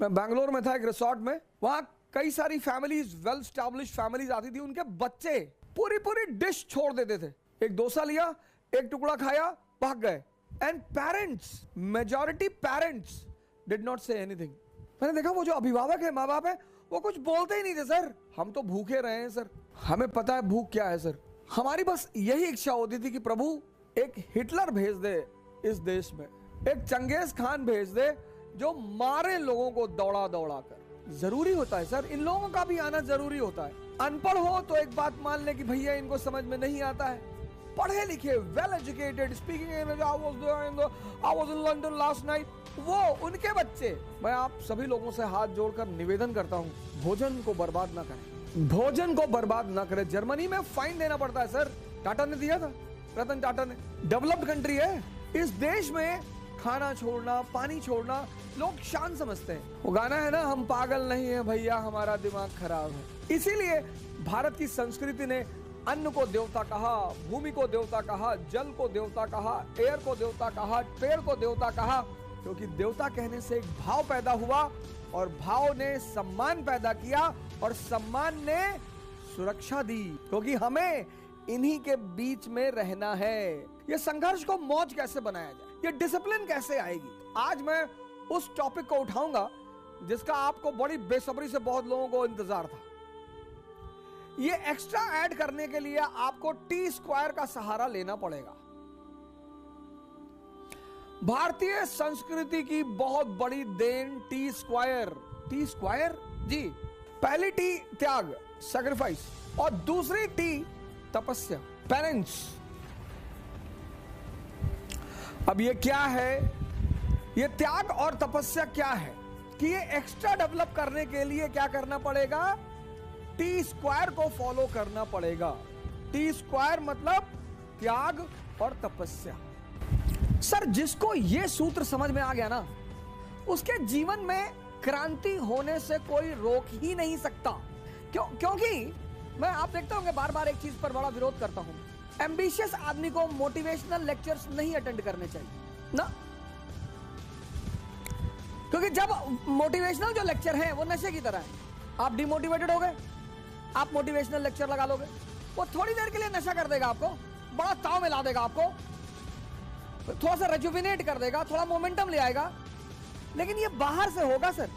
मैं बैंगलोर में था एक रिसोर्ट में, वहां कई सारी फैमिलीज, वेल स्टैब्लिश्ड फैमिलीज आती थी, उनके बच्चे पूरी पूरी डिश छोड़ देते थे, एक डोसा लिया, एक टुकड़ा खाया, भाग गए। And parents, majority parents did not say anything. मैंने देखा वो जो अभिभावक है, माँ बाप है, वो कुछ बोलते ही नहीं थे। सर हम तो भूखे रहे हैं सर, हमें पता है भूख क्या है सर। हमारी बस यही इच्छा होती थी कि प्रभु एक हिटलर भेज दे इस देश में, एक चंगेज खान भेज दे जो मारे लोगों को दौड़ा दौड़ा कर। जरूरी होता है सर, इन लोगों का भी आना जरूरी होता है। अनपढ़ हो तो एक बात मान ले कि भैया इनको समझ में नहीं आता है, पढ़े लिखे, well educated, speaking English, I was in London last night, वो उनके बच्चे। मैं आप सभी लोगों से हाथ जोड़कर निवेदन करता हूं, भोजन को बर्बाद ना करें, भोजन को बर्बाद ना करें। जर्मनी में फाइन देना पड़ता है सर, टाटा ने दिया था, रतन टाटा ने। डेवलप्ड कंट्री है, इस देश में खाना छोड़ना, पानी छोड़ना लोग शान समझते हैं। वो गाना है ना, हम पागल नहीं है भैया, हमारा दिमाग खराब है। इसीलिए भारत की संस्कृति ने अन्न को देवता कहा, भूमि को देवता कहा, जल को देवता कहा, एयर को देवता कहा, पेड़ को देवता कहा, क्योंकि देवता कहने से एक भाव पैदा हुआ और भाव ने सम्मान पैदा किया और सम्मान ने सुरक्षा दी, क्योंकि हमें इन्हीं के बीच में रहना है। ये संघर्ष को मौज कैसे बनाया जाए, ये डिसिप्लिन कैसे आएगी, आज मैं उस टॉपिक को उठाऊंगा जिसका आपको बड़ी बेसब्री से बहुत लोगों को इंतजार था। ये एक्स्ट्रा ऐड करने के लिए आपको टी स्क्वायर का सहारा लेना पड़ेगा। भारतीय संस्कृति की बहुत बड़ी देन टी स्क्वायर। टी स्क्वायर जी, पहली टी त्याग, सैक्रिफाइस, और दूसरी टी तपस्या, पेरेंट्स। अब ये क्या है, ये त्याग और तपस्या क्या है कि ये एक्स्ट्रा डेवलप करने के लिए क्या करना पड़ेगा, टी स्क्वायर को फॉलो करना पड़ेगा। टी स्क्वायर मतलब त्याग और तपस्या। सर जिसको ये सूत्र समझ में आ गया ना, उसके जीवन में क्रांति होने से कोई रोक ही नहीं सकता। क्योंकि मैं, आप देखते होंगे, बार बार एक चीज पर बड़ा विरोध करता हूं, एम्बिशियस आदमी को मोटिवेशनल लेक्चर्स नहीं अटेंड करने चाहिए ना, क्योंकि जब मोटिवेशनल जो लेक्चर है वो नशे की तरह है। आप डिमोटिवेटेड हो गए, आप मोटिवेशनल लेक्चर लगा लोगे, वो थोड़ी देर के लिए नशा कर देगा, आपको बड़ा ताव में ला देगा, आपको थोड़ा सा रेजुविनेट कर देगा, थोड़ा मोमेंटम ले आएगा, लेकिन ये बाहर से होगा sir.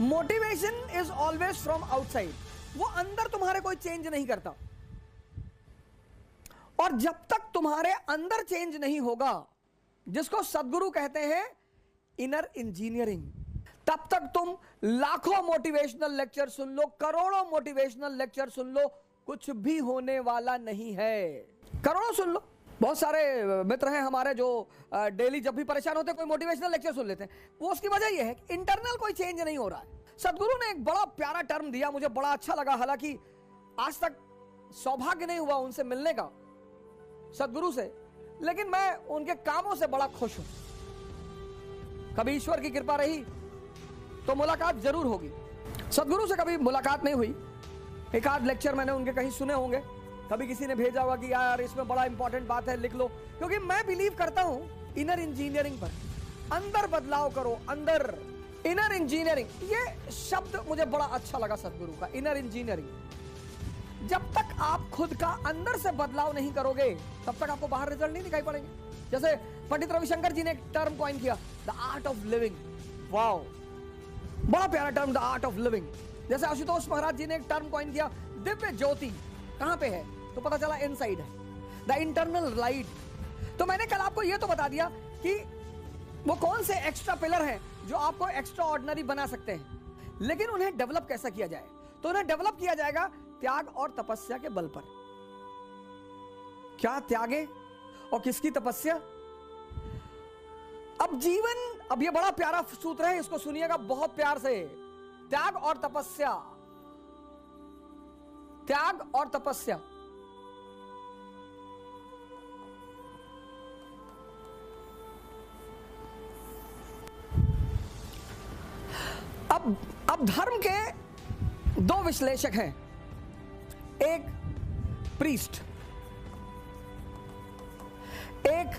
Motivation is always from outside, वो अंदर तुम्हारे कोई चेंज नहीं करता। और जब तक तुम्हारे अंदर चेंज नहीं होगा, जिसको सदगुरु कहते हैं इनर इंजीनियरिंग, तब तक तुम लाखों मोटिवेशनल लेक्चर सुन लो, करोड़ों मोटिवेशनल लेक्चर सुन लो, कुछ भी होने वाला नहीं है। करोड़ों सुन लो। बहुत सारे मित्र हैं हमारे जो डेली जब भी परेशान होते हैं कोई मोटिवेशनल लेक्चर सुन लेते हैं। वो उसकी वजह यह है कि इंटरनल कोई चेंज नहीं हो रहा है। सदगुरु ने एक बड़ा प्यारा टर्म दिया, मुझे बड़ा अच्छा लगा, हालांकि आज तक सौभाग्य नहीं हुआ उनसे मिलने का, सदगुरु से, लेकिन मैं उनके कामों से बड़ा खुश हूं। कभी ईश्वर की कृपा रही तो मुलाकात जरूर होगी। सदगुरु से कभी मुलाकात नहीं हुई, एक आध लेक्चर मैंने उनके कहीं सुने होंगे, कभी किसी ने भेजा होगा कि यार इसमें बड़ा इंपॉर्टेंट बात है, लिख लो। क्योंकि मैं बिलीव करता हूं इनर इंजीनियरिंग पर, अंदर बदलाव करो, अंदर इनर इंजीनियरिंग, ये शब्द मुझे बड़ा अच्छा लगा सदगुरु का, इनर इंजीनियरिंग। जब तक आप खुद का अंदर से बदलाव नहीं करोगे तब तक आपको बाहर रिजल्ट नहीं दिखाई पड़ेंगे। जैसे पंडित रविशंकर जी ने एक टर्म कॉइन किया, the art of living. Wow, बड़ा प्यारा term, the art of living. जैसे आशुतोष महाराज जी ने एक टर्म कॉइन किया, दिव्य ज्योति। कहां पे है तो पता चला इनसाइड है, द इंटरनल लाइट। तो मैंने कल आपको यह तो बता दिया कि वो कौन से एक्स्ट्रा पिलर हैं जो आपको एक्स्ट्रा ऑर्डिनरी बना सकते हैं, लेकिन उन्हें डेवलप कैसा किया जाए। तो उन्हें डेवलप किया जाएगा त्याग और तपस्या के बल पर। क्या त्यागे और किसकी तपस्या। अब जीवन, अब ये बड़ा प्यारा सूत्र है, इसको सुनिएगा बहुत प्यार से। त्याग और तपस्या, त्याग और तपस्या। अब धर्म के दो विश्लेषक हैं, एक प्रीस्ट, एक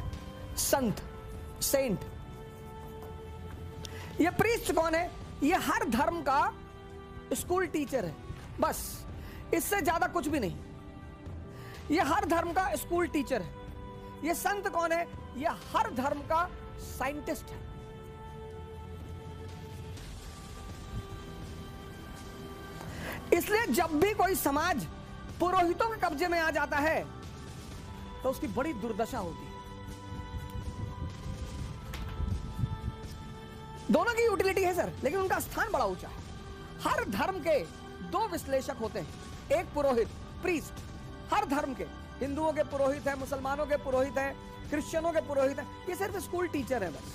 संत, सेंट। ये प्रीस्ट कौन है? ये हर धर्म का स्कूल टीचर है, बस इससे ज्यादा कुछ भी नहीं। ये हर धर्म का स्कूल टीचर है। ये संत कौन है? ये हर धर्म का साइंटिस्ट है। इसलिए जब भी कोई समाज पुरोहितों के कब्जे में आ जाता है तो उसकी बड़ी दुर्दशा होती है। दोनों की यूटिलिटी है सर, लेकिन उनका स्थान बड़ा ऊंचा है। हर धर्म के दो विश्लेषक होते हैं, एक पुरोहित, प्रीस्ट। हर धर्म के, हिंदुओं के पुरोहित है, मुसलमानों के पुरोहित है, क्रिश्चियनों के पुरोहित है। ये सिर्फ स्कूल टीचर है बस,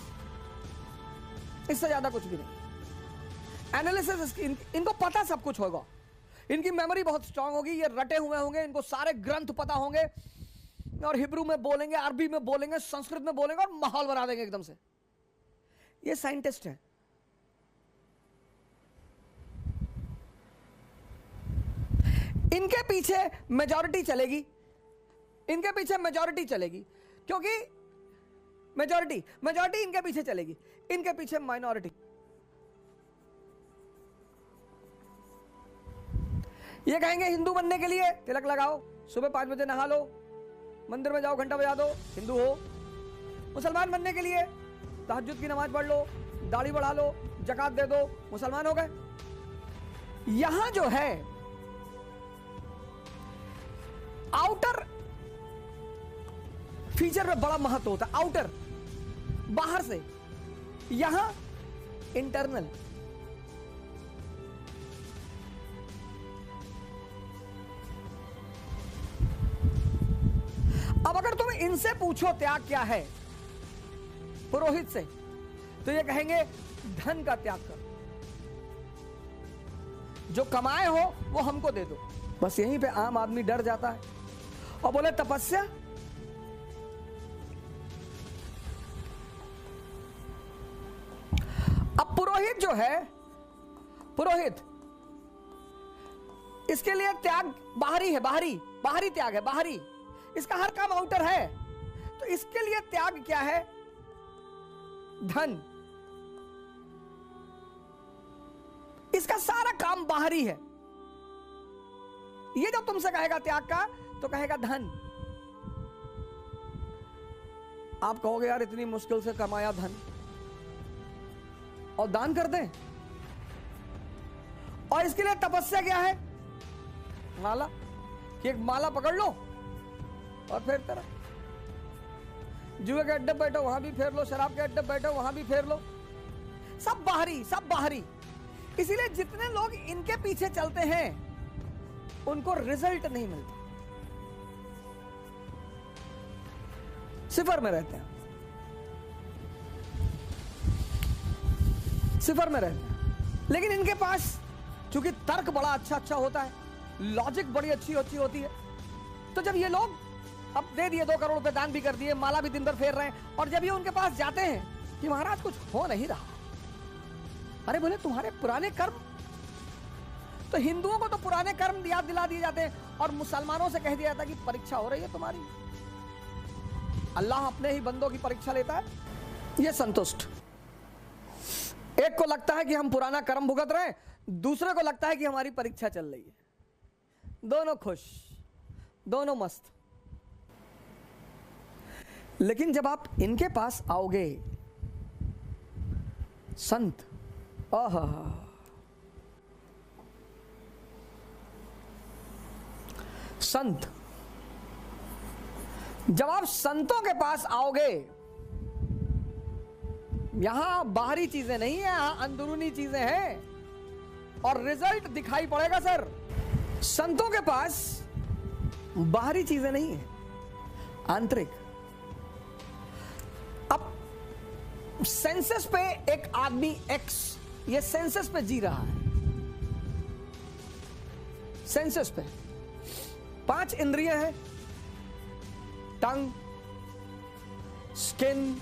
इससे ज्यादा कुछ भी नहीं। एनालिसिस इनको पता सब कुछ होगा, इनकी मेमोरी बहुत स्ट्रांग होगी, ये रटे हुए होंगे, इनको सारे ग्रंथ पता होंगे और हिब्रू में बोलेंगे, अरबी में बोलेंगे, संस्कृत में बोलेंगे और माहौल बना देंगे एकदम से। ये साइंटिस्ट है। इनके पीछे मेजॉरिटी चलेगी, इनके पीछे मेजॉरिटी चलेगी, क्योंकि मेजॉरिटी इनके पीछे चलेगी, इनके पीछे माइनॉरिटी। ये कहेंगे हिंदू बनने के लिए तिलक लगाओ, सुबह 5 बजे नहा लो, मंदिर में जाओ, घंटा बजा दो, हिंदू हो। मुसलमान बनने के लिए तहज्जुद की नमाज पढ़ लो, दाढ़ी बढ़ा लो, ज़कात दे दो, मुसलमान हो गए। यहां जो है आउटर फीचर में बड़ा महत्व होता है, आउटर बाहर से, यहां इंटरनल। अब अगर तुम इनसे पूछो त्याग क्या है, पुरोहित से, तो ये कहेंगे धन का त्याग करो, जो कमाए हो वो हमको दे दो। बस यहीं पे आम आदमी डर जाता है और बोले तपस्या। अब पुरोहित जो है, पुरोहित, इसके लिए त्याग बाहरी है, बाहरी त्याग है, बाहरी। इसका हर काम आउटर है, तो इसके लिए त्याग क्या है? धन। इसका सारा काम बाहरी है। ये जब तुमसे कहेगा त्याग का, तो कहेगा धन। आप कहोगे यार इतनी मुश्किल से कमाया धन और दान कर दें, और इसके लिए तपस्या क्या है? माला, कि एक माला पकड़ लो और फिर तरह जुए के अड्डे बैठो वहां भी फेर लो, शराब के अड्डे बैठो वहां भी फेर लो। सब बाहरी, सब बाहरी। इसीलिए जितने लोग इनके पीछे चलते हैं उनको रिजल्ट नहीं मिलता, सिफर में रहते हैं, सिफर में रहते हैं। लेकिन इनके पास चूंकि तर्क बड़ा अच्छा होता है, लॉजिक बड़ी अच्छी होती है, तो जब ये लोग अब दे दिए, 2 करोड़ रुपए दान भी कर दिए, माला भी दिन भर फेर रहे हैं, और जब ये उनके पास जाते हैं कि महाराज कुछ हो नहीं रहा, अरे बोले तुम्हारे पुराने कर्म, तो हिंदुओं को तो पुराने कर्म याद दिला दिए जाते हैं, और मुसलमानों से कह दिया जाता है कि परीक्षा हो रही है तुम्हारी। अल्लाह अपने ही बंदों की परीक्षा लेता है। ये संतुष्ट, एक को लगता है कि हम पुराना कर्म भुगत रहे हैं, दूसरे को लगता है कि हमारी परीक्षा चल रही है। दोनों खुश, दोनों मस्त। लेकिन जब आप इनके पास आओगे, संत, आहा, संत, जब आप संतों के पास आओगे, यहां बाहरी चीजें नहीं है, यहां अंदरूनी चीजें हैं, और रिजल्ट दिखाई पड़ेगा सर। संतों के पास बाहरी चीजें नहीं है, आंतरिक। अब सेंसस पे एक आदमी एक्स, ये सेंसस पे जी रहा है, सेंसस पे 5 इंद्रियां हैं, tongue, skin,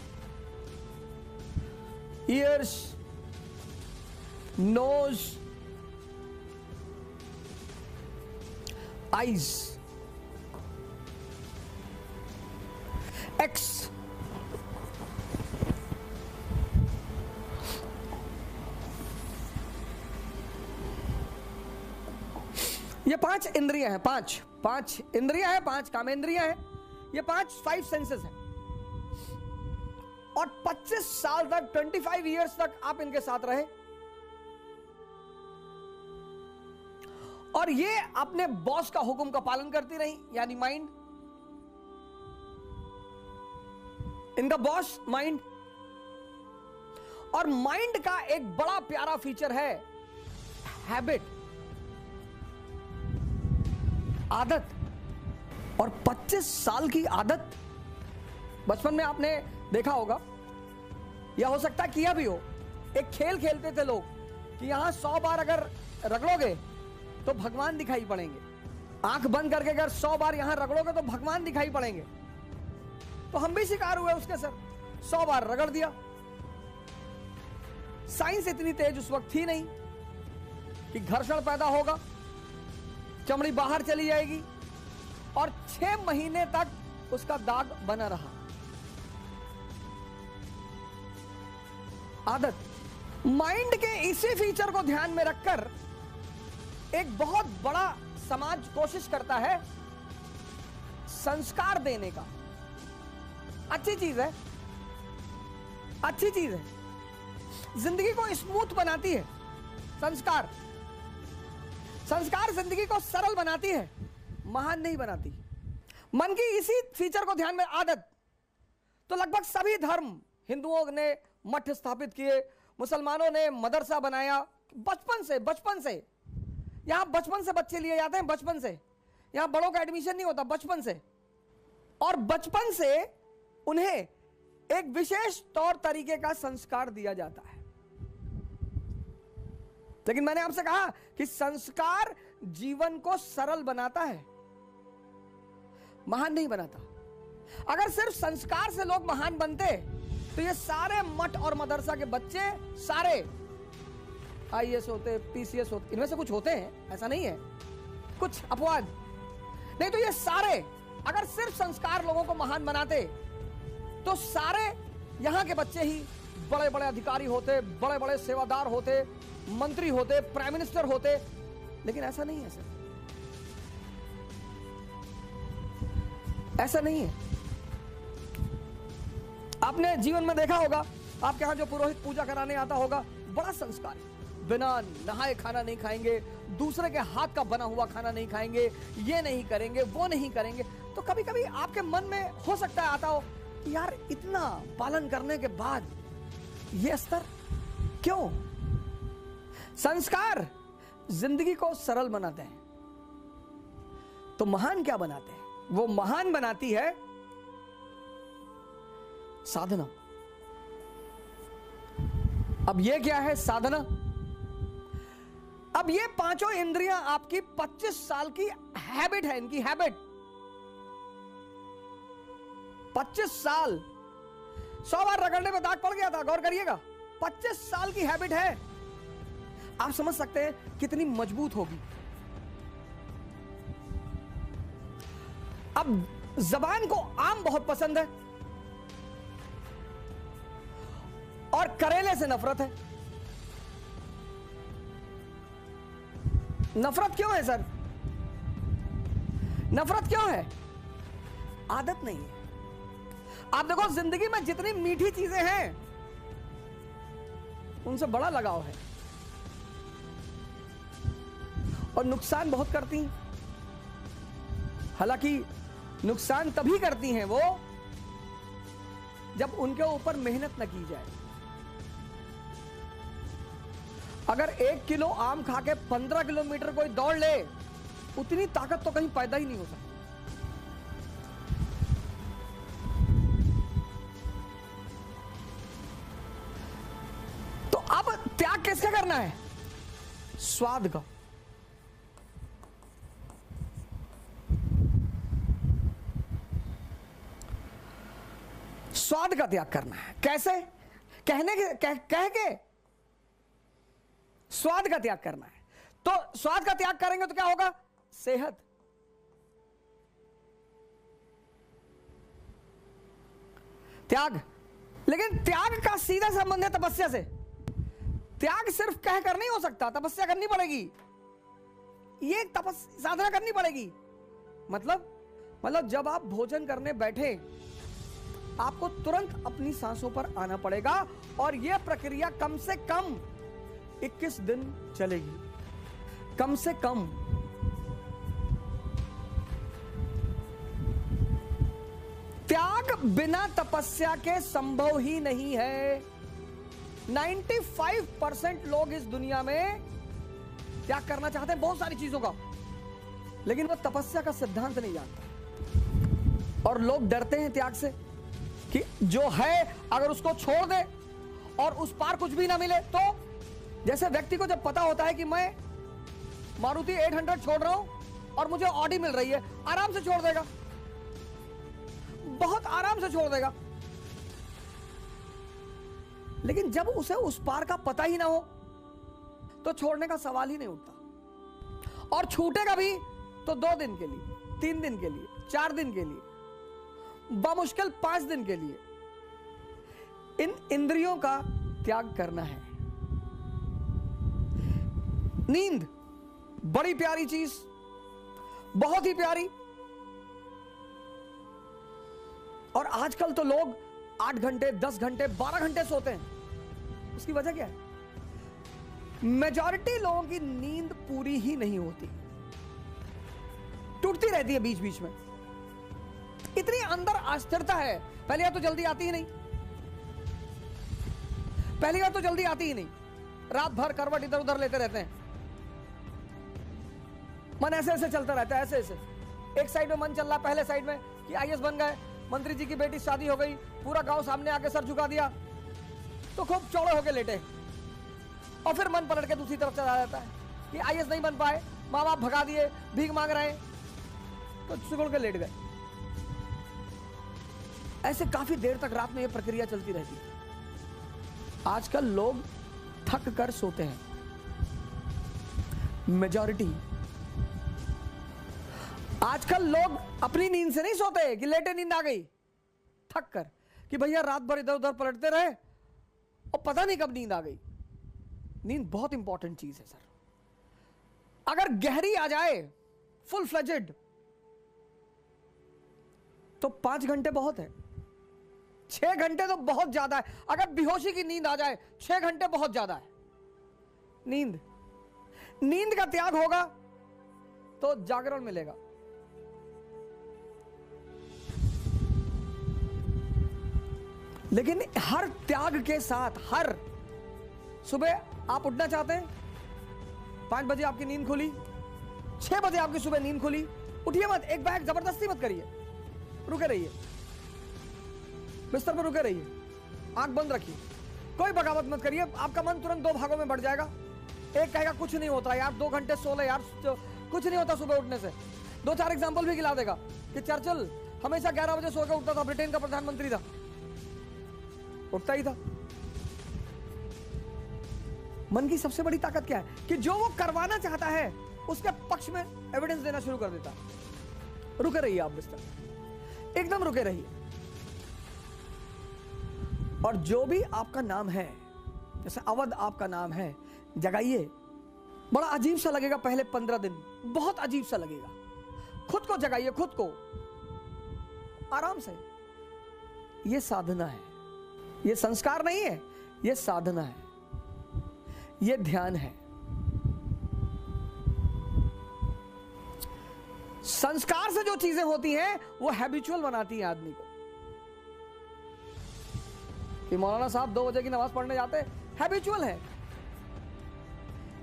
ears, nose, eyes, एक्स। ये 5 इंद्रियां हैं, 5 इंद्रियां हैं, 5 कामेंद्रियां हैं, ये 5 सेंसेस हैं। और 25 साल तक, 25 इयर्स तक आप इनके साथ रहे और ये अपने बॉस का हुक्म का पालन करती रही, यानी माइंड, इनका बॉस माइंड। और माइंड का एक बड़ा प्यारा फीचर है हैबिट, आदत। और 25 साल की आदत, बचपन में आपने देखा होगा या हो सकता है किया भी हो, एक खेल खेलते थे लोग कि यहां 100 बार अगर रगड़ोगे तो भगवान दिखाई पड़ेंगे, आंख बंद करके अगर 100 बार यहां रगड़ोगे तो भगवान दिखाई पड़ेंगे। तो हम भी शिकार हुए उसके सर, 100 बार रगड़ दिया। साइंस इतनी तेज उस वक्त थी नहीं कि घर्षण पैदा होगा, चमड़ी बाहर चली जाएगी और 6 महीने तक उसका दाग बना रहा। आदत। माइंड के इसी फीचर को ध्यान में रखकर एक बहुत बड़ा समाज कोशिश करता है संस्कार देने का। अच्छी चीज है, अच्छी चीज है, जिंदगी को स्मूथ बनाती है। संस्कार जिंदगी को सरल बनाती है, महान नहीं बनाती। मन की इसी फीचर को ध्यान में, आदत। तो लगभग सभी धर्म, हिंदुओं ने मठ स्थापित किए, मुसलमानों ने मदरसा बनाया। बचपन से यहां बचपन से बच्चे लिए जाते हैं, बचपन से यहां बड़ों का एडमिशन नहीं होता, बचपन से। और बचपन से उन्हें एक विशेष तौर तरीके का संस्कार दिया जाता है। लेकिन मैंने आपसे कहा कि संस्कार जीवन को सरल बनाता है, महान नहीं बनाता। अगर सिर्फ संस्कार से लोग महान बनते तो ये सारे मठ और मदरसा के बच्चे सारे IAS होते, PCS होते, इनमें से कुछ होते हैं, ऐसा नहीं है, कुछ अपवाद नहीं। तो ये सारे अगर सिर्फ संस्कार लोगों को महान बनाते तो सारे यहां के बच्चे ही बड़े बड़े अधिकारी होते, बड़े बड़े सेवादार होते, मंत्री होते, प्राइम मिनिस्टर होते। लेकिन ऐसा नहीं है सर, ऐसा नहीं है। आपने जीवन में देखा होगा, आपके यहां जो पुरोहित पूजा कराने आता होगा, बड़ा संस्कारी, बिना नहाए खाना नहीं खाएंगे, दूसरे के हाथ का बना हुआ खाना नहीं खाएंगे, ये नहीं करेंगे, वो नहीं करेंगे। तो कभी कभी आपके मन में हो सकता है आता हो कि यार इतना पालन करने के बाद ये स्तर क्यों? संस्कार जिंदगी को सरल बनाते हैं, तो महान क्या बनाते हैं? वो महान बनाती है साधना। अब ये क्या है साधना? अब ये 5 इंद्रियां आपकी 25 साल की हैबिट है, इनकी हैबिट। 25 साल, 100 बार रगड़ने में दाग पड़ गया था, गौर करिएगा। 25 साल की हैबिट है। आप समझ सकते हैं कितनी मजबूत होगी। अब जबान को आम बहुत पसंद है और करेले से नफरत है। नफरत क्यों है सर? नफरत क्यों है? आदत नहीं है। आप देखो जिंदगी में जितनी मीठी चीजें हैं उनसे बड़ा लगाव है और नुकसान बहुत करती हैं। हालांकि नुकसान तभी करती हैं वो जब उनके ऊपर मेहनत न की जाए। अगर 1 किलो आम खा के 15 किलोमीटर कोई दौड़ ले, उतनी ताकत तो कहीं पैदा ही नहीं हो सकती। तो अब त्याग किसका करना है? स्वाद का। स्वाद का त्याग करना है। कैसे? कह के स्वाद का त्याग करना है। तो स्वाद का त्याग करेंगे तो क्या होगा? सेहत। त्याग। लेकिन त्याग का सीधा संबंध है तपस्या से। त्याग सिर्फ कह कर नहीं हो सकता, तपस्या करनी पड़ेगी। ये साधना करनी पड़ेगी। मतलब जब आप भोजन करने बैठे, आपको तुरंत अपनी सांसों पर आना पड़ेगा, और यह प्रक्रिया कम से कम 21 दिन चलेगी, कम से कम। त्याग बिना तपस्या के संभव ही नहीं है। 95% लोग इस दुनिया में त्याग करना चाहते हैं बहुत सारी चीजों का, लेकिन वो तपस्या का सिद्धांत नहीं जानते, और लोग डरते हैं त्याग से कि जो है अगर उसको छोड़ दे और उस पार कुछ भी ना मिले तो। जैसे व्यक्ति को जब पता होता है कि मैं मारुति 800 छोड़ रहा हूं और मुझे ऑडी मिल रही है, आराम से छोड़ देगा, बहुत आराम से छोड़ देगा। लेकिन जब उसे उस पार का पता ही ना हो तो छोड़ने का सवाल ही नहीं उठता, और छूटेगा भी तो 2 दिन के लिए, 3 दिन के लिए, 4 दिन के लिए, बमुश्किल 5 दिन के लिए। इन इंद्रियों का त्याग करना है। नींद बड़ी प्यारी चीज, बहुत ही प्यारी, और आजकल तो लोग 8 घंटे, 10 घंटे, 12 घंटे सोते हैं। उसकी वजह क्या है? मेजॉरिटी लोगों की नींद पूरी ही नहीं होती, टूटती रहती है बीच बीच में। इतनी अंदर अस्थिरता है। पहली बात तो जल्दी आती ही नहीं, पहली बात तो जल्दी आती ही नहीं। रात भर करवट इधर उधर लेते रहते हैं, मन ऐसे ऐसे चलता रहता है, ऐसे ऐसे। एक साइड में मन चल रहा, पहले साइड में कि आईएएस बन गए, मंत्री जी की बेटी शादी हो गई, पूरा गांव सामने आके सर झुका दिया, तो खूब चौड़े होके लेटे, और फिर मन पलट के दूसरी तरफ चला जाता है कि आईएएस नहीं बन पाए, माँ बाप भगा दिए, भीख मांग रहे हैं, तो सिकुड़ के लेट गए। ऐसे काफी देर तक रात में यह प्रक्रिया चलती रहती है। आजकल लोग थक कर सोते हैं, मेजॉरिटी। आजकल लोग अपनी नींद से नहीं सोते कि लेटे नींद आ गई, थक कर कि भैया रात भर इधर उधर पलटते रहे और पता नहीं कब नींद आ गई। नींद बहुत इंपॉर्टेंट चीज है सर। अगर गहरी आ जाए, फुल फ्लेजेड, तो 5 घंटे बहुत है, 6 घंटे तो बहुत ज्यादा है। अगर बेहोशी की नींद आ जाए, 6 घंटे बहुत ज्यादा है। नींद का त्याग होगा तो जागरण मिलेगा। लेकिन हर त्याग के साथ, हर सुबह आप उठना चाहते हैं, 5 बजे आपकी नींद खुली, 6 बजे आपकी सुबह नींद खुली, उठिए मत, एक बैग जबरदस्ती मत करिए, रुके रहिए, बिस्तर पर रुके रहिए, आंख बंद रखिए, कोई बगावत मत करिए। आपका मन तुरंत 2 भागों में बढ़ जाएगा। एक कहेगा कुछ नहीं होता यार, 2 घंटे सो ले यार, कुछ नहीं होता सुबह उठने से। 2-4 एग्जाम्पल भी खिला देगा कि चर्चिल हमेशा 11 बजे सो के उठता था, ब्रिटेन का प्रधानमंत्री था, उठता ही था। मन की सबसे बड़ी ताकत क्या है कि जो वो करवाना चाहता है उसके पक्ष में एविडेंस देना शुरू कर देता है। रुके रहिए आप बिस्तर, एकदम रुके रहिए, और जो भी आपका नाम है, जैसे अवध आपका नाम है, जगाइए। बड़ा अजीब सा लगेगा पहले 15 दिन, बहुत अजीब सा लगेगा। खुद को जगाइए, खुद को आराम से। यह साधना है, यह संस्कार नहीं है, यह साधना है, यह ध्यान है। संस्कार से जो चीजें होती हैं वो हैबिचुअल बनाती हैं आदमी को। कि मौलाना साहब 2 बजे की नमाज पढ़ने जाते, हैबिचुअल है।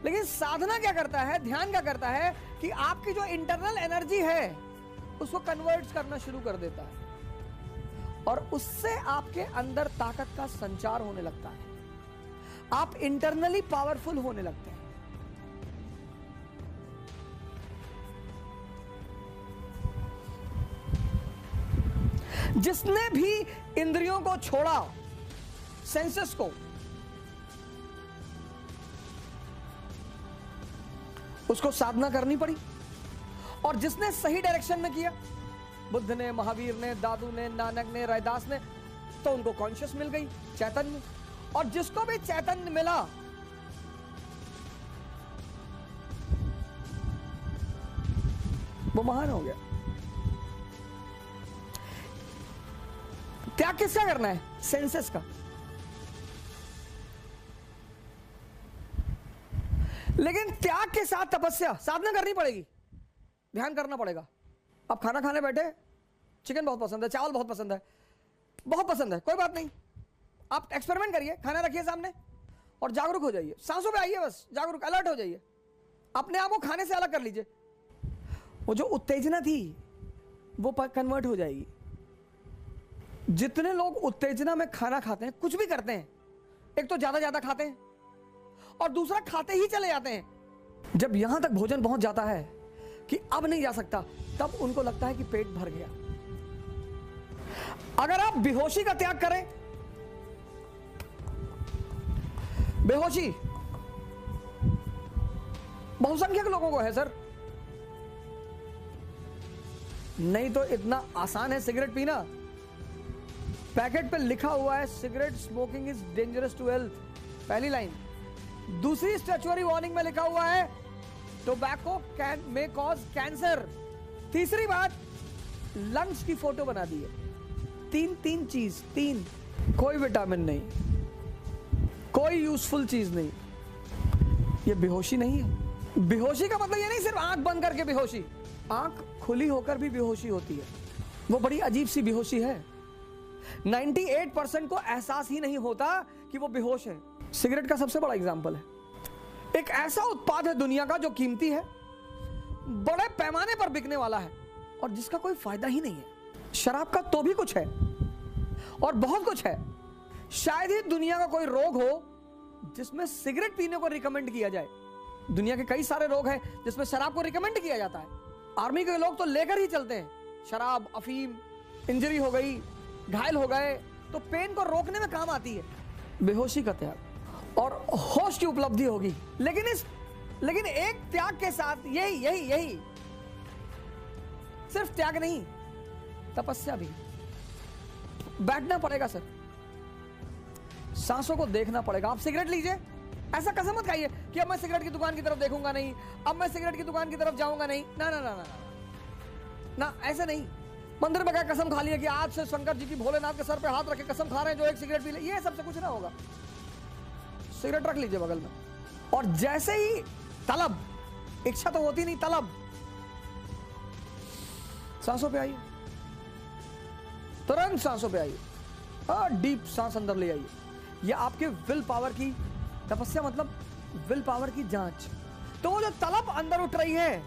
लेकिन साधना क्या करता है, ध्यान क्या करता है कि आपकी जो इंटरनल एनर्जी है उसको कन्वर्ट करना शुरू कर देता है, और उससे आपके अंदर ताकत का संचार होने लगता है। आप इंटरनली पावरफुल होने लगते हैं। जिसने भी इंद्रियों को छोड़ा, सेंसेस को, उसको साधना करनी पड़ी। और जिसने सही डायरेक्शन में किया, बुद्ध ने, महावीर ने, दादू ने, नानक ने, रैदास ने, तो उनको कॉन्शियस मिल गई, चैतन्य। और जिसको भी चैतन्य मिला, वो महान हो गया। त्याग किसका करना है? सेंसेस का। लेकिन त्याग के साथ तपस्या, साधना करनी पड़ेगी, ध्यान करना पड़ेगा। आप खाना खाने बैठे, चिकन बहुत पसंद है, चावल बहुत पसंद है, बहुत पसंद है, कोई बात नहीं, आप एक्सपेरिमेंट करिए, खाना रखिए सामने और जागरूक हो जाइए, सांसों पे आइए, बस जागरूक, अलर्ट हो जाइए, अपने आप को खाने से अलग कर लीजिए। वो जो उत्तेजना थी वो कन्वर्ट हो जाएगी। जितने लोग उत्तेजना में खाना खाते हैं, कुछ भी करते हैं, एक तो ज्यादा खाते हैं और दूसरा खाते ही चले जाते हैं। जब यहां तक भोजन पहुंच जाता है कि अब नहीं जा सकता, तब उनको लगता है कि पेट भर गया। अगर आप बेहोशी का त्याग करें, बेहोशी बहुसंख्यक लोगों को है सर, नहीं तो इतना आसान है सिगरेट पीना। पैकेट पे लिखा हुआ है cigarette smoking is dangerous to health, पहली लाइन। दूसरी स्टैच्यूटरी वार्निंग में लिखा हुआ है tobacco can may cause cancer. तीसरी बात, लंग्स की फोटो बना दी है। तीन चीज, कोई विटामिन नहीं, कोई यूजफुल चीज नहीं। ये बेहोशी नहीं है। बेहोशी का मतलब ये नहीं सिर्फ आंख बंद करके बेहोशी, आंख खुली होकर भी बेहोशी होती है। वो बड़ी अजीब सी बेहोशी है। 98% को एहसास ही नहीं होता कि वो बेहोश है। सिगरेट का सबसे बड़ा एग्जाम्पल है। एक ऐसा उत्पाद है दुनिया का जो कीमती है, बड़े पैमाने पर बिकने वाला है और जिसका कोई फायदा ही नहीं है। शराब का तो भी कुछ है और बहुत कुछ है। शायद ही दुनिया का कोई रोग हो जिसमें सिगरेट पीने को रिकमेंड किया जाए। दुनिया के कई सारे रोग हैं जिसमें शराब को रिकमेंड किया जाता है। आर्मी के लोग तो लेकर ही चलते हैं शराब, अफीम। इंजरी हो गई, घायल हो गए तो पेन को रोकने में काम आती है। बेहोशी का त्याग और होश की उपलब्धि होगी। लेकिन एक त्याग के साथ यही सिर्फ त्याग नहीं, तपस्या भी। बैठना पड़ेगा सर, सांसों को देखना पड़ेगा। आप सिगरेट लीजिए, ऐसा कसम मत खाइए कि अब मैं सिगरेट की दुकान की तरफ देखूंगा नहीं, अब मैं सिगरेट की दुकान की तरफ जाऊंगा नहीं। ना ना ना ना ना, ऐसे नहीं। मंदिर में क्या कसम खा लिया कि आज से शंकर जी की भोलेनाथ के सर पे हाथ रखे कसम खा रहे हैं जो एक सिगरेट पी ले, ये सबसे कुछ ना होगा। सिगरेट रख लीजिए बगल में और जैसे ही तलब, इच्छा तो होती नहीं, तलब, सांसों पे आइए, तुरंत सांसों पे आइए, डीप सांस अंदर ले आइए। यह आपके विल पावर की तपस्या, मतलब विल पावर की जांच। तो वो जो तलब अंदर उठ रही है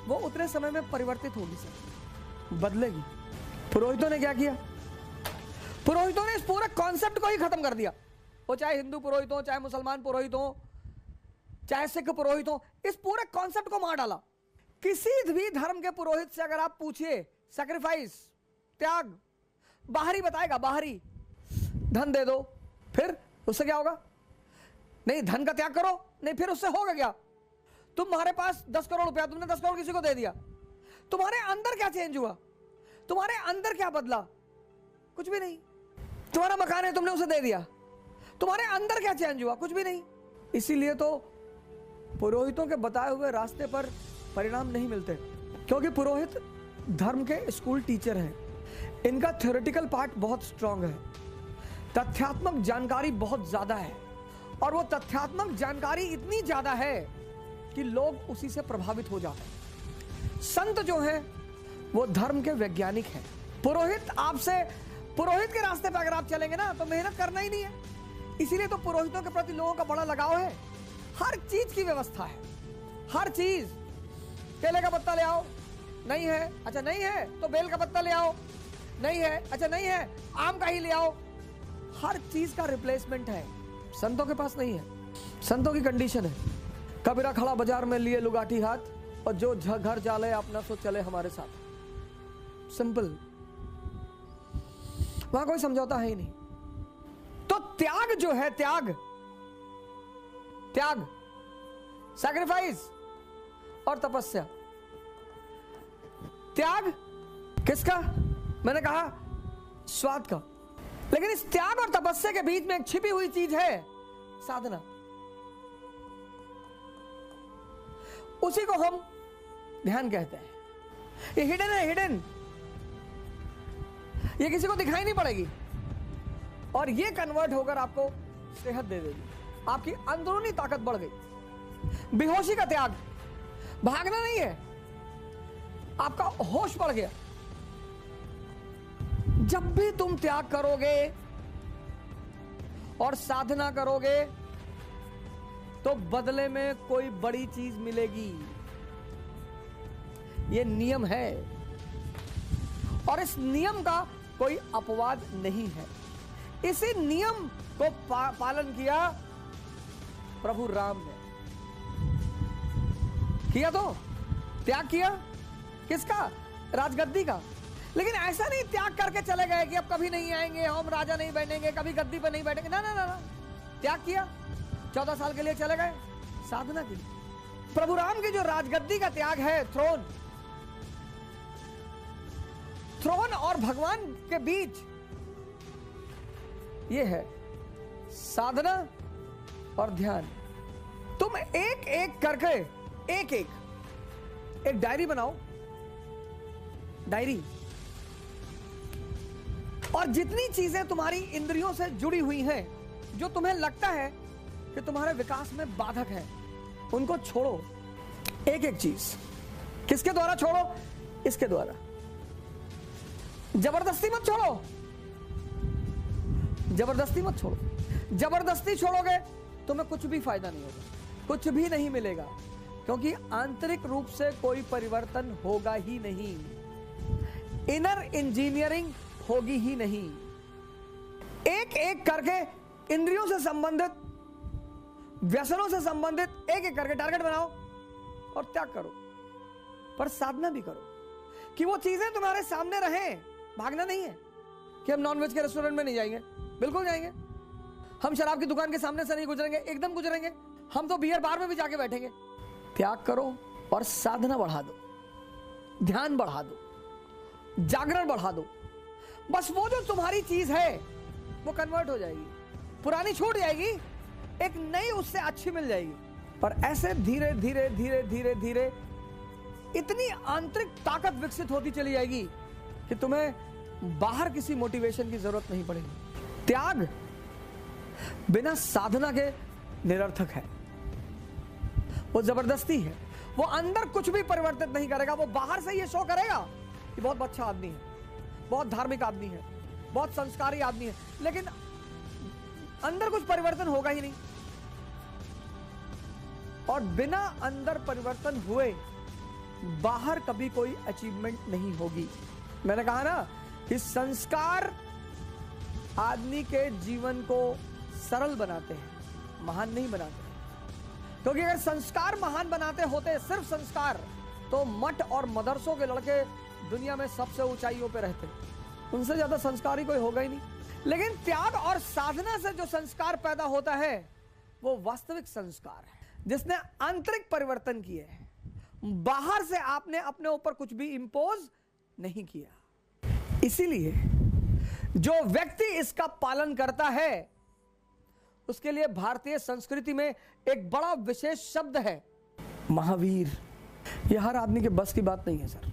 वो उतने समय में परिवर्तित होगी सर, बदलेगी। पुरोहितों ने क्या किया? पुरोहितों ने इस पूरे कॉन्सेप्ट को ही खत्म कर दिया। वो चाहे हिंदू पुरोहित हो, चाहे मुसलमान पुरोहित हो, चाहे सिख पुरोहित हो, इस पूरे कॉन्सेप्ट को मार डाला। किसी भी धर्म के पुरोहित से अगर आप पूछिए सैक्रिफाइस, त्याग, बाहरी बताएगा, बाहरी। धन दे दो, फिर उससे क्या होगा? नहीं, धन का त्याग करो, नहीं, फिर उससे होगा क्या? तुम्हारे पास 10 करोड़ रुपया, तुमने 10 करोड़ किसी को दे दिया, तुम्हारे अंदर क्या चेंज हुआ? तुम्हारे अंदर क्या बदला? कुछ भी नहीं। तुम्हारा मकान है, तुमने उसे दे दिया, तुम्हारे अंदर क्या चेंज हुआ? कुछ भी नहीं। इसीलिए तो पुरोहितों के बताए हुए रास्ते पर परिणाम नहीं मिलते, क्योंकि पुरोहित धर्म के स्कूल टीचर हैं। इनका थ्योरेटिकल पार्ट बहुत स्ट्रांग है, तथ्यात्मक जानकारी बहुत ज्यादा है, और वो तथ्यात्मक जानकारी इतनी ज्यादा है कि लोग उसी से प्रभावित हो जाते हैं। संत जो है वो धर्म के वैज्ञानिक हैं। पुरोहित के रास्ते पर अगर आप चलेंगे ना तो मेहनत करना ही नहीं है। इसीलिए तो पुरोहितों के प्रति लोगों का बड़ा लगाव है। हर चीज की व्यवस्था है, हर चीज। केले का पत्ता ले आओ, नहीं है, अच्छा नहीं है तो बेल का पत्ता ले आओ, नहीं है, अच्छा नहीं है, आम का ही ले आओ। हर चीज का रिप्लेसमेंट है। संतों के पास नहीं है। संतों की कंडीशन है, कबीरा खड़ा बाजार में लिए लुगाटी हाथ, और जो घर जाले अपना सो चले हमारे साथ। सिंपल, वहां कोई समझौता है ही नहीं। तो त्याग जो है, त्याग सैक्रिफाइस और तपस्या। त्याग किसका? मैंने कहा स्वाद का। लेकिन इस त्याग और तपस्या के बीच में एक छिपी हुई चीज है, साधना। उसी को हम ध्यान कहते हैं। ये हिडन है, हिडन, ये किसी को दिखाई नहीं पड़ेगी और ये कन्वर्ट होकर आपको सेहत दे देगी, आपकी अंदरूनी ताकत बढ़ गई। बेहोशी का त्याग, भागना नहीं है, आपका होश बढ़ गया। जब भी तुम त्याग करोगे और साधना करोगे तो बदले में कोई बड़ी चीज मिलेगी, यह नियम है और इस नियम का कोई अपवाद नहीं है। इसी नियम को पालन किया प्रभु राम ने, किया तो त्याग किया किसका? राजगद्दी का। लेकिन ऐसा नहीं त्याग करके चले गए कि अब कभी नहीं आएंगे, हम राजा नहीं बैठेंगे, कभी गद्दी पर नहीं बैठेंगे, ना ना ना ना, त्याग किया, 14 साल के लिए चले गए साधना के लिए। प्रभु राम की जो राजगद्दी का त्याग है, थ्रोन और भगवान के बीच ये है साधना और ध्यान। तुम एक एक करके एक डायरी बनाओ, डायरी, और जितनी चीजें तुम्हारी इंद्रियों से जुड़ी हुई हैं, जो तुम्हें लगता है कि तुम्हारे विकास में बाधक है, उनको छोड़ो। एक एक चीज किसके द्वारा छोड़ो? इसके द्वारा। जबरदस्ती मत छोड़ो, जबरदस्ती मत छोड़ो। जबरदस्ती छोड़ोगे तुम्हें कुछ भी फायदा नहीं होगा, कुछ भी नहीं मिलेगा, क्योंकि आंतरिक रूप से कोई परिवर्तन होगा ही नहीं, इनर इंजीनियरिंग होगी ही नहीं। एक एक करके इंद्रियों से संबंधित, व्यसनों से संबंधित एक एक करके टारगेट बनाओ और त्याग करो, पर साधना भी करो कि वो चीजें तुम्हारे सामने रहें। भागना नहीं है कि हम नॉनवेज के रेस्टोरेंट में नहीं जाएंगे, बिल्कुल जाएंगे। हम शराब की दुकान के सामने से नहीं गुजरेंगे, एकदम गुजरेंगे। हम तो बियर बार में भी जाके बैठेंगे। त्याग करो और साधना बढ़ा दो, ध्यान बढ़ा दो, जागरण बढ़ा दो। बस वो जो तुम्हारी चीज है वो कन्वर्ट हो जाएगी, पुरानी छूट जाएगी, एक नई उससे अच्छी मिल जाएगी। पर ऐसे धीरे धीरे धीरे धीरे धीरे इतनी आंतरिक ताकत विकसित होती चली जाएगी कि तुम्हें बाहर किसी मोटिवेशन की जरूरत नहीं पड़ेगी। त्याग बिना साधना के निरर्थक है, वो जबरदस्ती है, वो अंदर कुछ भी परिवर्तित नहीं करेगा। वो बाहर से ये शो करेगा कि बहुत अच्छा आदमी है, बहुत धार्मिक आदमी है, बहुत संस्कारी आदमी है, लेकिन अंदर कुछ परिवर्तन होगा ही नहीं। और बिना अंदर परिवर्तन हुए बाहर कभी कोई अचीवमेंट नहीं होगी। मैंने कहा ना कि संस्कार आदमी के जीवन को सरल बनाते हैं, महान नहीं बनाते। क्योंकि अगर संस्कार महान बनाते होते, सिर्फ संस्कार, तो मठ और मदरसों के लड़के दुनिया में सबसे ऊंचाइयों पे रहते, उनसे ज्यादा संस्कारी कोई होगा ही नहीं। लेकिन त्याग और साधना से जो संस्कार पैदा होता है वो वास्तविक संस्कार है, जिसने आंतरिक परिवर्तन किए हैं। बाहर से आपने अपने ऊपर कुछ भी इंपोज नहीं किया। इसीलिए जो व्यक्ति इसका पालन करता है उसके लिए भारतीय संस्कृति में एक बड़ा विशेष शब्द है, महावीर। यह हर आदमी के बस की बात नहीं है सर।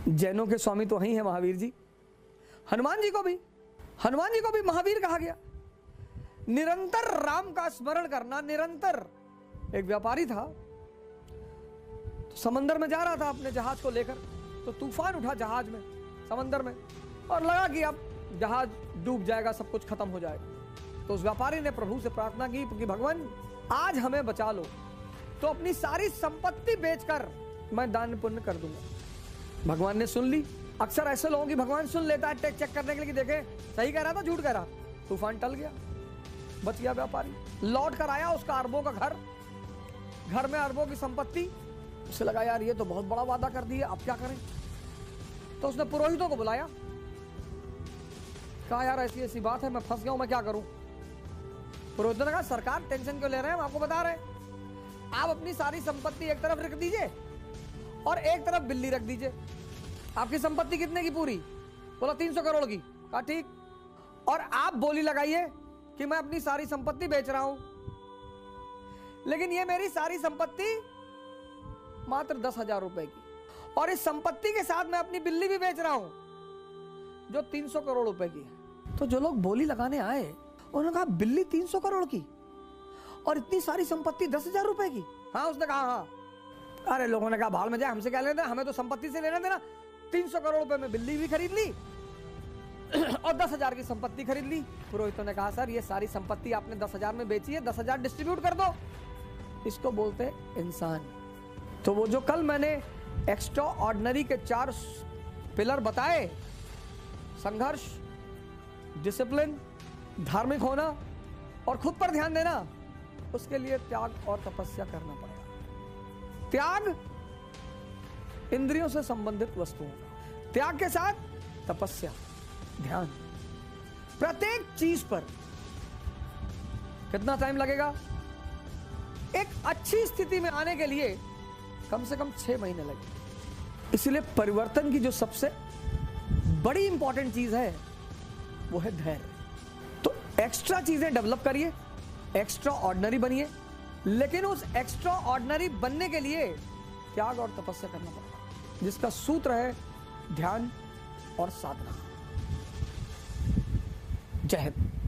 जैनों के स्वामी तो वही है महावीर जी। हनुमान जी को भी महावीर कहा गया। निरंतर राम का स्मरण करना, निरंतर। एक व्यापारी था, तो समंदर में जा रहा था अपने जहाज को लेकर, तो तूफान उठा जहाज में, समंदर में, और लगा कि अब जहाज डूब जाएगा, सब कुछ खत्म हो जाएगा। तो उस व्यापारी ने प्रभु से प्रार्थना की कि भगवान आज हमें बचा लो, तो अपनी सारी संपत्ति बेचकर मैं दान पुण्य कर दूंगा। भगवान ने सुन ली। अक्सर ऐसे लोगों की भगवान सुन लेता है टेक चेक करने के लिए, देखे सही कह रहा था झूठ कह रहा। तूफान टल गया, बच गया व्यापारी। लौट कर आया, उसका अरबों का घर में अरबों की संपत्ति। उसे लगा यार ये तो बहुत बड़ा वादा कर दिया, अब क्या करें। तो उसने पुरोहितों को बुलाया, कहा यार ऐसी ऐसी बात है, मैं फंस गया हूं, मैं क्या करूं। पुरोहितों ने कहा सरकार टेंशन क्यों ले रहे हैं, हम आपको बता रहे हैं। आप अपनी सारी संपत्ति एक तरफ रख दीजिए और एक तरफ बिल्ली रख दीजिए। आपकी संपत्ति कितने की पूरी? बोला 300 करोड़ की। कहा ठीक। और आप बोली लगाइए कि मैं अपनी सारी संपत्ति बेच रहा हूं, लेकिन ये मेरी सारी संपत्ति मात्र 10,000 रुपए की, और इस संपत्ति के साथ मैं अपनी बिल्ली भी बेच रहा हूं जो 300 करोड़ रुपए की है। तो जो लोग बोली लगाने आए उन्होंने कहा बिल्ली 300 करोड़ की और इतनी सारी संपत्ति 10,000 रुपए की। हाँ, उसने कहा हाँ। अरे लोगों ने कहा भाड़ में जाए, हमसे क्या लेना, हमें तो संपत्ति से लेना देना। 300 करोड़ रुपए में बिल्ली भी खरीद ली और 10,000 की संपत्ति खरीद ली। पुरोहितों ने कहा सर ये सारी संपत्ति आपने 10,000 में बेची है, 10,000 डिस्ट्रीब्यूट कर दो। इसको बोलते हैं इंसान। तो वो जो कल मैंने एक्स्ट्रा ऑर्डिनरी के 4 पिलर बताए, संघर्ष, डिसिप्लिन, धार्मिक होना और खुद पर ध्यान देना, उसके लिए त्याग और तपस्या करना पड़ेगा। त्याग इंद्रियों से संबंधित वस्तुओं का, त्याग के साथ तपस्या, ध्यान। प्रत्येक चीज पर कितना टाइम लगेगा? एक अच्छी स्थिति में आने के लिए कम से कम 6 महीने लगेंगे। इसलिए परिवर्तन की जो सबसे बड़ी इंपॉर्टेंट चीज है वो है धैर्य। तो एक्स्ट्रा चीजें डेवलप करिए, एक्स्ट्रा ऑर्डिनरी बनिए, लेकिन उस एक्स्ट्रा ऑर्डिनरी बनने के लिए त्याग और तपस्या करना पड़ेगा, जिसका सूत्र है ध्यान और साधना। जय हिंद।